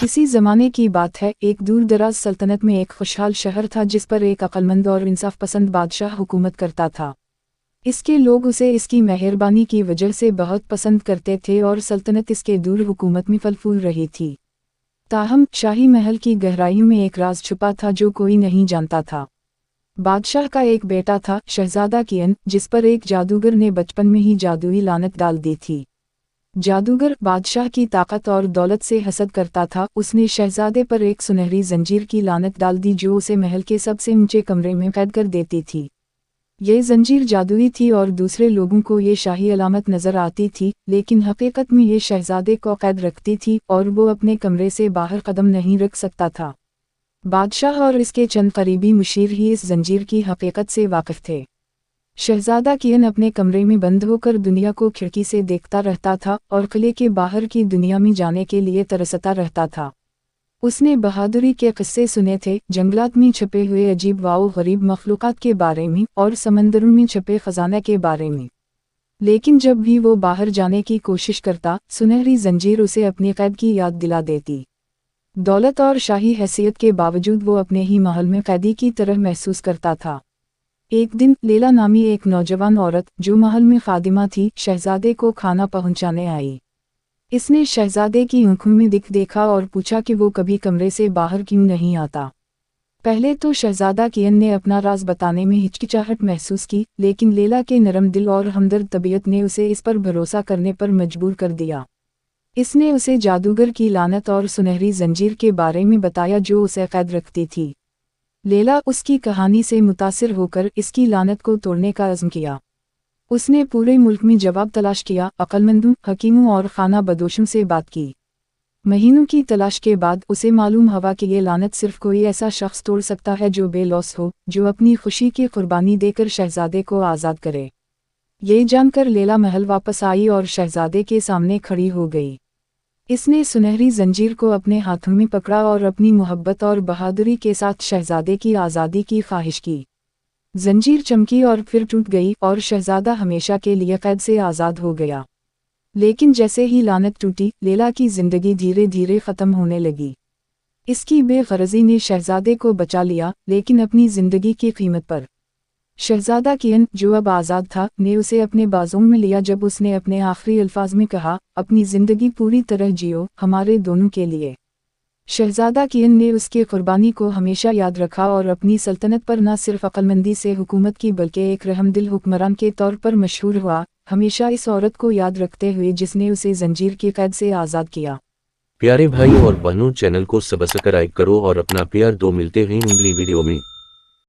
किसी ज़माने की बात है, एक दूर दराज सल्तनत में एक खुशहाल शहर था जिस पर एक अक्लमंद और इंसाफ पसंद बादशाह हुकूमत करता था। इसके लोग उसे इसकी मेहरबानी की वजह से बहुत पसंद करते थे और सल्तनत इसके दूर हुकूमत में फल फूल रही थी। ताहम शाही महल की गहराइयों में एक राज छुपा था जो कोई नहीं जानता था। बादशाह का एक बेटा था, शहजादा कियन, जिस पर एक जादूगर ने बचपन में ही जादुई लानत डाल दी थी। जादूगर बादशाह की ताकत और दौलत से हसद करता था। उसने शहजादे पर एक सुनहरी जंजीर की लानत डाल दी जो उसे महल के सबसे ऊंचे कमरे में कैद कर देती थी। ये जंजीर जादुई थी और दूसरे लोगों को ये शाही अलामत नजर आती थी, लेकिन हकीकत में ये शहजादे को कैद रखती थी और वो अपने कमरे से बाहर कदम नहीं रख सकता था। बादशाह और इसके चंद करीबी मुशीर ही इस जंजीर की हकीकत से वाकिफ थे। शहजादा कियन अपने कमरे में बंद होकर दुनिया को खिड़की से देखता रहता था और किले के बाहर की दुनिया में जाने के लिए तरसता रहता था। उसने बहादुरी के किस्से सुने थे, जंगलात में छुपे हुए अजीब वाओ गरीब मखलूक़ात के बारे में और समंदरों में छुपे खजाने के बारे में। लेकिन जब भी वो बाहर जाने की कोशिश करता, सुनहरी जंजीर उसे अपनी कैद की याद दिला देती। दौलत और शाही हैसियत के बावजूद वो अपने ही महल में कैदी की तरह महसूस करता था। एक दिन लैला नामी एक नौजवान औरत, जो महल में खादिमा थी, शहजादे को खाना पहुंचाने आई। इसने शहजादे की आंखों में देखा और पूछा कि वो कभी कमरे से बाहर क्यों नहीं आता। पहले तो शहजादा कियन ने अपना राज बताने में हिचकिचाहट महसूस की, लेकिन लैला के नरम दिल और हमदर्द तबीयत ने उसे इस पर भरोसा करने पर मजबूर कर दिया। इसने उसे जादूगर की लानत और सुनहरी जंजीर के बारे में बताया जो उसे कैद रखती थी। लैला उसकी कहानी से मुतासिर होकर इसकी लानत को तोड़ने का अज़्म किया। उसने पूरे मुल्क में जवाब तलाश किया, अक्लमंदों, हकीमों और खाना बदोशों से बात की। महीनों की तलाश के बाद उसे मालूम हुआ कि ये लानत सिर्फ कोई ऐसा शख्स तोड़ सकता है जो बेलौस हो, जो अपनी खुशी की कुर्बानी देकर शहजादे को आज़ाद करे। ये जानकर लैला महल वापस आई और शहजादे के सामने खड़ी हो गई। इसने सुनहरी जंजीर को अपने हाथों में पकड़ा और अपनी मोहब्बत और बहादुरी के साथ शहजादे की आज़ादी की ख्वाहिश की। जंजीर चमकी और फिर टूट गई और शहजादा हमेशा के लिए कैद से आज़ाद हो गया। लेकिन जैसे ही लानत टूटी, लैला की जिंदगी धीरे धीरे ख़त्म होने लगी। इसकी बेग़रज़ी ने शहजादे को बचा लिया, लेकिन अपनी ज़िंदगी की कीमत पर। शहजादा कियन, जो अब आज़ाद था, ने उसे अपने बाजों में लिया जब उसने अपने आखिरी अल्फाज में कहा, अपनी ज़िंदगी पूरी तरह जियो, हमारे दोनों के लिए। शहजादा कियन ने उसकी कुर्बानी को हमेशा याद रखा और अपनी सल्तनत पर न सिर्फ अक्लमंदी से हुकूमत की बल्कि एक रहमदिल हुक्मरान के तौर पर मशहूर हुआ, हमेशा इस औरत को याद रखते हुए जिसने उसे जंजीर की कैद से आज़ाद किया। प्यारे भाई और बहनों, चैनल को सब्सक्राइब करो और अपना प्यार दो। मिलते हैं अगली वीडियो में।